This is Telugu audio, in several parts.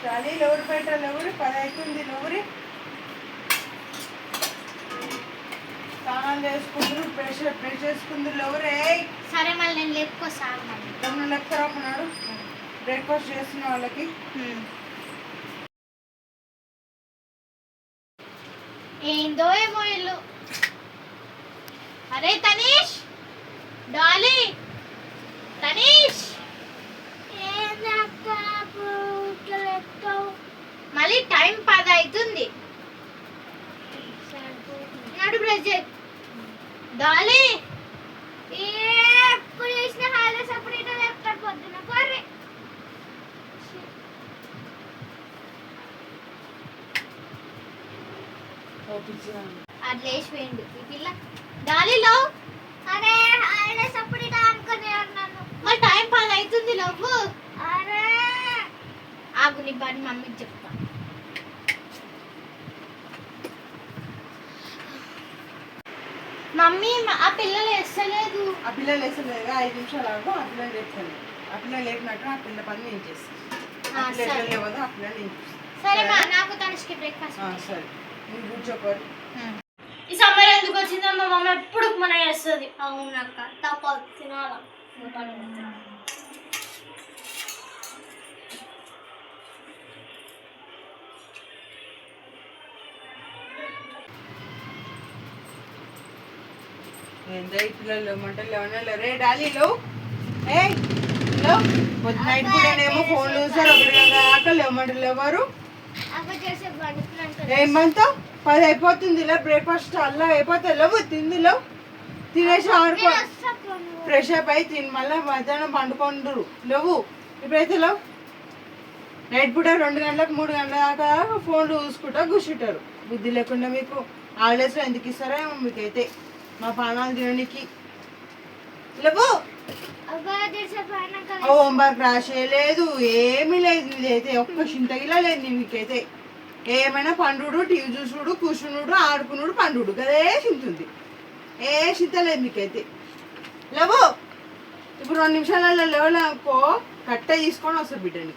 డాలీ లోడు పెట్టాలి ఎవరు 10 అవుతుంది లోరి స్నానం చేసుకుందరు ప్రెష్ చేసుకుందరు ఎవరే సరే మళ్ళీ నేను లేపుకోసాను తమ్ముడు లేపుతారన్నాడు బ్రేక్ఫాస్ట్ చేస్తున్న వాళ్ళకి ఏందో ఏమో ఇల్లు. అరే తనీష్ డాలీ తనీష్ మళ్ళీ టైం 10 అవుతుంది. నాడు బ్రజెట్ డాలీ ఎప్పుడు చేసిన హాలిడేస్ అప్పుడు ఇట్లా లేపుతాడు పొద్దున పోరే. అది లేచిపోయిండు ఈ పిల్ల డాలీలో. అరే హాలిడేస్ అప్పుడు ఇట్లా అనుకుని అన్నాను. మరి టైం 10 అవుతుంది లవ్వు. అరే ఆగు నీ పని మమ్మీకి చెప్తా. మమ్మీ ఆ పిల్లలు వేస్తలేదు. ఆ పిల్లలు వేస్తలేదు 5 నిమిషాలు ఆగు. ఆ పిల్లలు లేపుతాను. ఆ పిల్లలు లేపినట్టు ఆ పిల్ల పని నేను చేస్తాను. ఆ పిల్లలు లేవదు ఆ పిల్లలు నేను చేస్తాను. సరే మా నాకు తనకి బ్రేక్ఫాస్ట్. సరే నువ్వు కూర్చోపోరు. ఈ సమ్మర్ ఎందుకు వచ్చిందమ్మా మమ్మీ ఎప్పుడు మన చేస్తుంది. అవునక్క తప్పదు తినాల. ఏంటో ఈ పిల్లలు లేమంటే లేవనే రే డాలీలో నైట్ పూటనేమో ఫోన్ చూస్తారు. 1 గంట దాకా లేవమంటే లేవారు. ఏమంతా 10 అయిపోతుంది ఇలా బ్రేక్ఫాస్ట్ అలా అయిపోతుంది లేవు తిందిలో తినేసి ఆడుకో ఫ్రెష్ అప్ అయి తిని మళ్ళీ మధ్యాహ్నం పండుకుంటారు లేవు. ఇప్పుడైతే లేవు నైట్ పూట 2 గంటలకు 3 గంటల దాకా ఫోన్లు చూసుకుంటా కూర్చుంటారు. బుద్ధి లేకుండా మీకు హాలిడేస్లో ఎందుకు ఇస్తారో మీకైతే మా పానాలు తినడానికి లేవు. హోంవర్క్ రాసేయలేదు ఏమీ లేదు. ఇదైతే ఒక్క చింతగిలా లేదు మీకైతే. ఏమైనా పండుడు టీవీ చూసుడు కూర్చునుడు ఆడుకునుడు పండుడు అదే చింతుంది. ఏ చింత లేదు మీకైతే లేవు. ఇప్పుడు 2 నిమిషాలలో లేవలేకో కట్ట తీసుకొని వస్తారు బిడ్డని.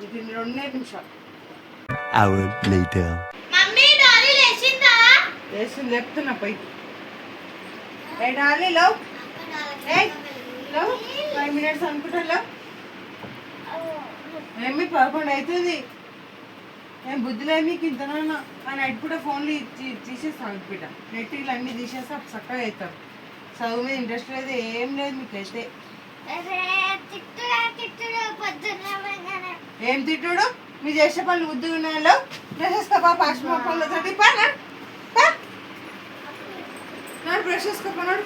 ఇది 2 నిమిషాలు వేస్తుంది లేపుతున్నా పోయి. ఏ డాలీ లవ్ 5 మినిట్స్ అనుకుంటా. ఏమి 11 అవుతుంది. ఏం బుద్ధిలే మీకు ఇంతనన్నా. ఆ నైట్ కూడా ఫోన్లు తీసేస్తాను బిడ్డ. నెట్ ఇలా అన్నీ తీసేస్తా చక్కగా అవుతారు. చదువు మీద ఇంట్రెస్ట్ లేదు ఏం లేదు మీకైతే. ఏం తిట్టుడు మీరు చేసే పనులు బుద్ధి ఉన్నాయో బ్రష్ చేసుకోపా పాస్ట్ పనులు తోటి నాడు బ్రష్ చేసుకోపోనాడు.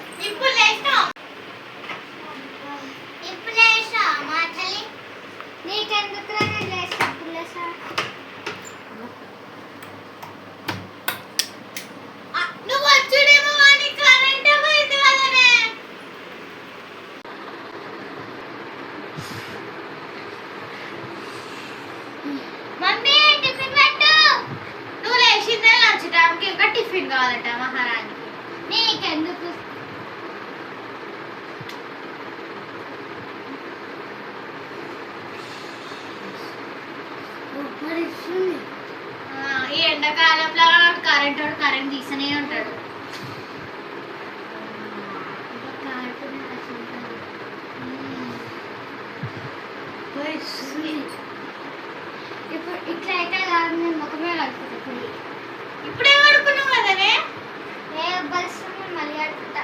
టిఫిన్ కావాలట మహారాణికి. నీకెందుకు ఈ ఎండాకాలంలో కరెంట్ తీస్తూనే ఉంటాడు. ఇప్పుడు ఇట్లా అయితే కాదు నేను ముఖమే కడుపుతా. ఇప్పుడే కడుకున్నావు కదనే. ఏ బలుస్తుంది మళ్ళీ కడుపుతా.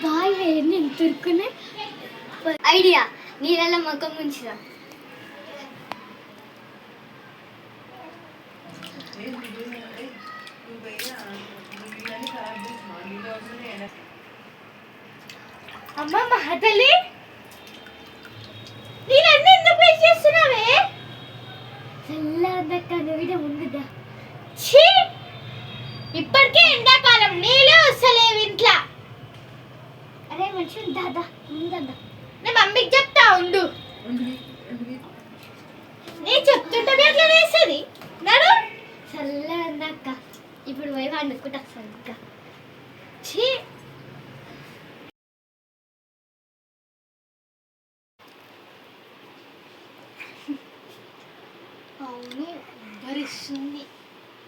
బాయ్ నేను తురుకునే ఐడియా నీళ్ళ ముఖం ముంచుదా. అమ్మ మహతలి నీళ్ళన్నీ ఎందుకు వేస్ట్ చేస్తున్నావే? ముందుదా ఇప్పటికే ఎండాకాలం నీళ్ళు వస్తలేవు ఇంట్లో. అరే మంచి దాదా ముందదా నేను మమ్మీకి చెప్తా ఉండు. నేను చెప్తుంటే ఎట్లా వేస్తుంది నడు. చల్లగా ఉందక్క ఇప్పుడు పోయి వండుకుంటా సరిగ్గా. భరిస్తుంది.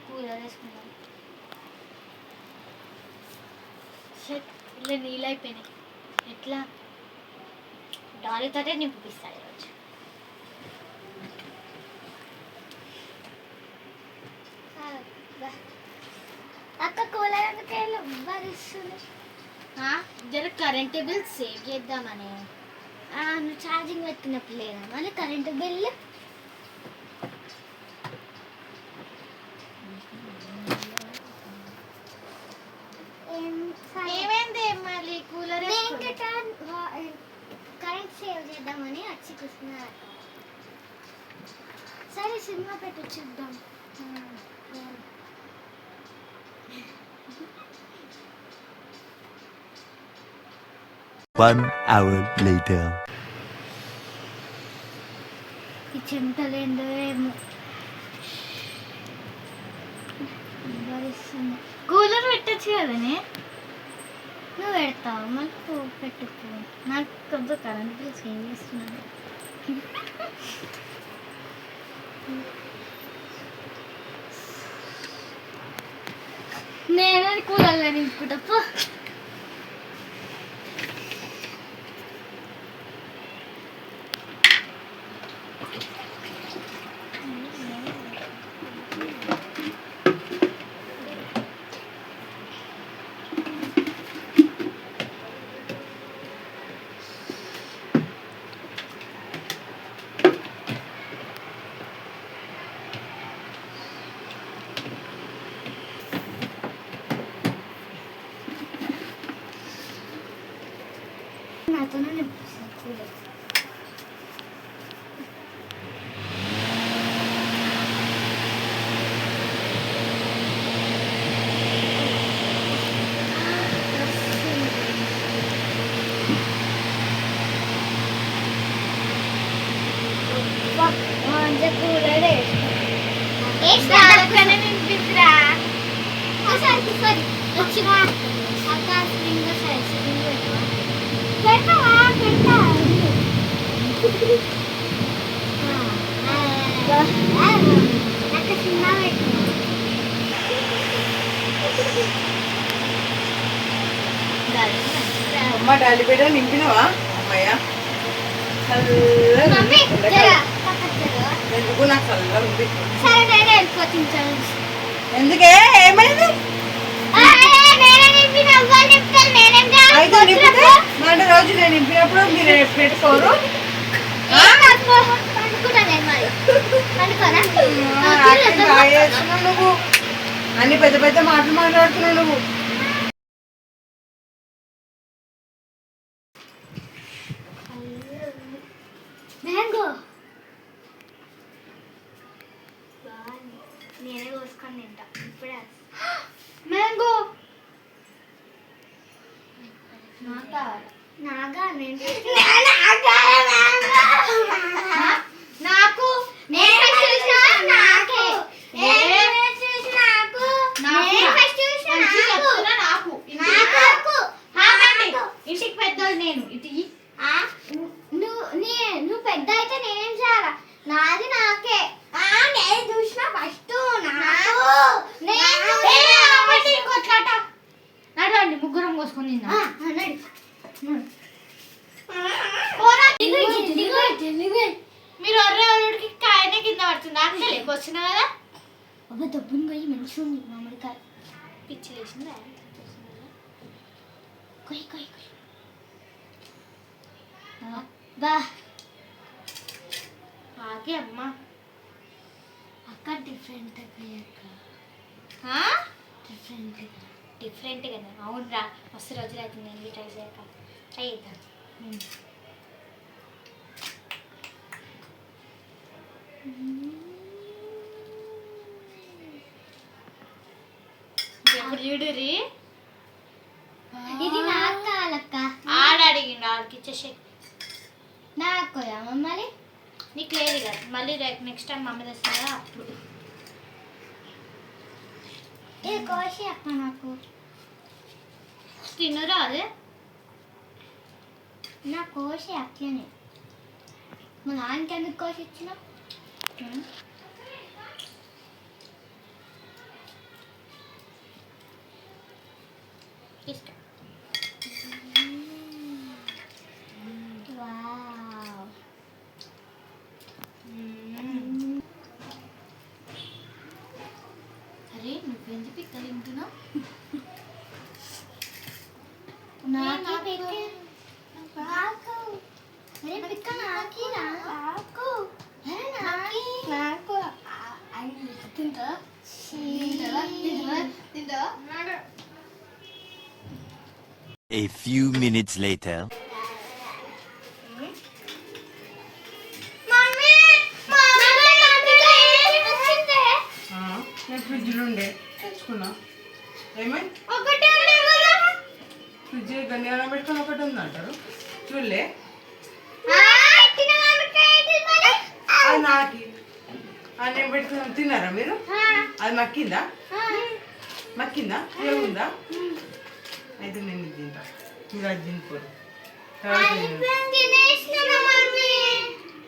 కూలర్ వేసుకున్నాను. ఇలా నీళ్ళు అయిపోయినాయి. ఎట్లా డాలీతోటే నింపిస్తాను ఈరోజు. అక్క కూలర్ భరిస్తుంది. జర కరెంటు బిల్ సేవ్ చేద్దామని. నువ్వు ఛార్జింగ్ పెట్టుకున్నప్పుడు లేదా మళ్ళీ కరెంటు బిల్. ఏమైంది మళ్ళీ కూలర్ కరెంట్ సేవ్ చేద్దామని వచ్చి కూర్చున్నారు. సరే సినిమా పెట్టి చూద్దాం. 1 hour later. ఈ చెమటలేందో ఏమో కూలర్ పెట్టచ్చు కదనే. నువ్వు పెడతావు మాకు పెట్టుకో. నాకు కొంచెం కరెంట్ బిల్ సేవ్ చేస్తున్నాను. నేను కూలర్లో నింపుకుంటా. నాతోనే నింపిస్తాను కూలర్. అమ్మ డాలి పేడ నింపినవా అమ్మయ్య? ఎందుకు నాకు చల్లగా ఉంది. ఎందుకే ఏమైంది? అంటే రోజు నేను నింపినప్పుడు మీరు పెట్టుకోరు. నువ్వు అన్ని పెద్ద పెద్ద మాటలు మాట్లాడుతున్నావు నువ్వు. నేనే కోసుకొని తింటా ఇప్పుడే. మ్యాంగో నాకు ఇంటికి పెద్దోడు నేను. ఇటు నువ్వు పెద్ద అయితే నేనేం చేయాలా? నాది నాకే. నేను చూసిన ఫస్ట్ కొట్లాట నడవండి ముగ్గురం కోసుకొని మీరు ఒర్రెకి కాయనే కింద పడుతుంది. నాకు తెలియక వచ్చినా కదా. అబ్బా దబ్బుని పోయి మంచిగా ఉంది మామిడికాయ. పిచ్చి లేచిందా? కొయ్యి కొయ్యి కొయ్యి. బా ఆగే అమ్మ. అక్క డిఫరెంట్ డిఫరెంట్గానే. అవునురా మస్తు రోజులు అవుతుంది నేను ట్రై చేయక. ట్రై చేద్దాం. ఎప్పుడు చూడురి. ఇది నాకు కావాలక్క. ఆడ అడిగిండు ఆడికి ఇచ్చేసే. నాకు మమ్మల్ని నీకు లేదు కదా. మళ్ళీ నెక్స్ట్ టైం మమ్మీ తెస్తారా అప్పుడు. ఇది కోసి అక్క నాకు తినరా. అదే నా కోసి అట్లనే. మా నాన్నకి ఎందుకు కోసి ఇచ్చిన? A few minutes later. నేను ఫ్రిడ్జ్లో ఉండే తెచ్చుకున్నా. ఏమైంది? ఫ్రిడ్జ్ గన్యాలం పెట్టుకొని ఒకటి ఉంది అంటారు. చూడలే అది నాకి అది నేను పెట్టుకుని తిన్నారా మీరు? అది మక్కిందా? మక్కిందా? ఏముందా? అయితే నేను ఇది తింటా. మీరు అది తినిపోరు.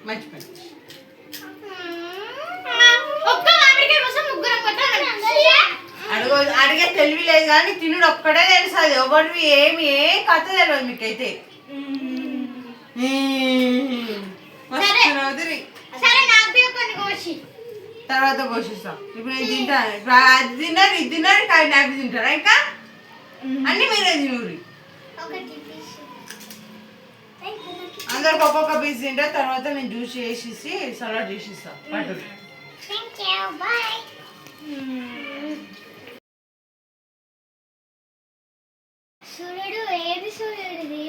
మంచి పని. అడిగే తెలివి లేదు కానీ తినుడు ఒక్కడే తెలుసు. అది ఒకటి ఏమి ఏ కథ తెలియదు మీకైతే. తర్వాత పోషిస్తాం. ఇప్పుడు నేను తింటాను. అది తిన్నారు ఇది తిన్నారు కానీ అవి తింటారా ఇంకా అన్ని మీరే తినూరి. అందరికి ఒక్కొక్క పీస్ తింటారు. తర్వాత నేను జ్యూస్ చేసేసి సలాడ్ చేసిస్తాను. పట్టు సూర్యుడు ఏది సూర్యుడిది?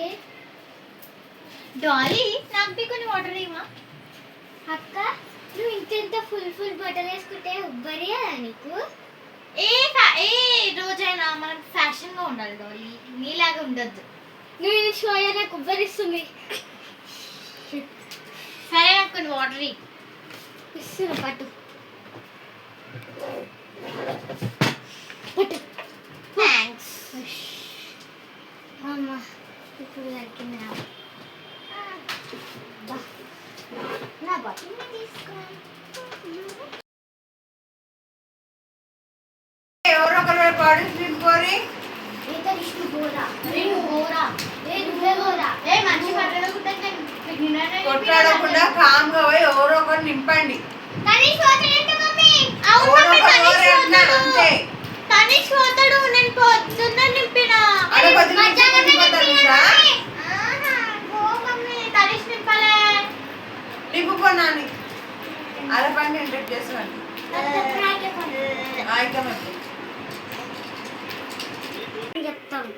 డాలీ నాకు కొన్ని వాటర్ ఇవ్వమా? అక్క నువ్వు ఇంత ఫుల్ బట్టలు వేసుకుంటే ఉబ్బరి కదా నీకు? ఏ రోజైనా మనం ఫ్యాషన్గా ఉండాలి డాలీ, నీలాగా ఉండొద్దు. నువ్వు షోయా నాకు ఉబ్బరిస్తుంది. సరే నాకు కొన్ని వాటర్ ఇస్తున్నా. పట్టు పట్టు. థ్యాంక్స్. అమ్మా ఇప్పుడు దొరికింది నా బట్టలు తీసుకో. ఎవరో ఒకరు బాడీ తినుకోరి. కొట్లాడకుండా కామ్గా పోయి ఎవరో ఒకరు నింపండి. నింపుకోనాని అలా పని నేను చేస్తాను. చెప్తాను.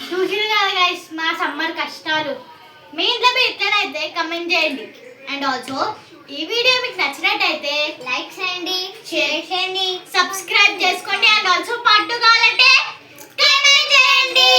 చూసిరు కదా గైస్ మా సమ్మర్ కష్టాలు. మీ ఇంట్లో మీరు ఎట్లనైతే కమెంట్ చేయండి. అండ్ ఆల్సో ఈ వీడియో మీకు నచ్చినట్టయితే లైక్ చేయండి, షేర్ చేయండి, సబ్స్క్రైబ్ చేసుకోండి. అండ్ ఆల్సో పార్ట్ 2 కావాలంటే కమెంట్ చేయండి.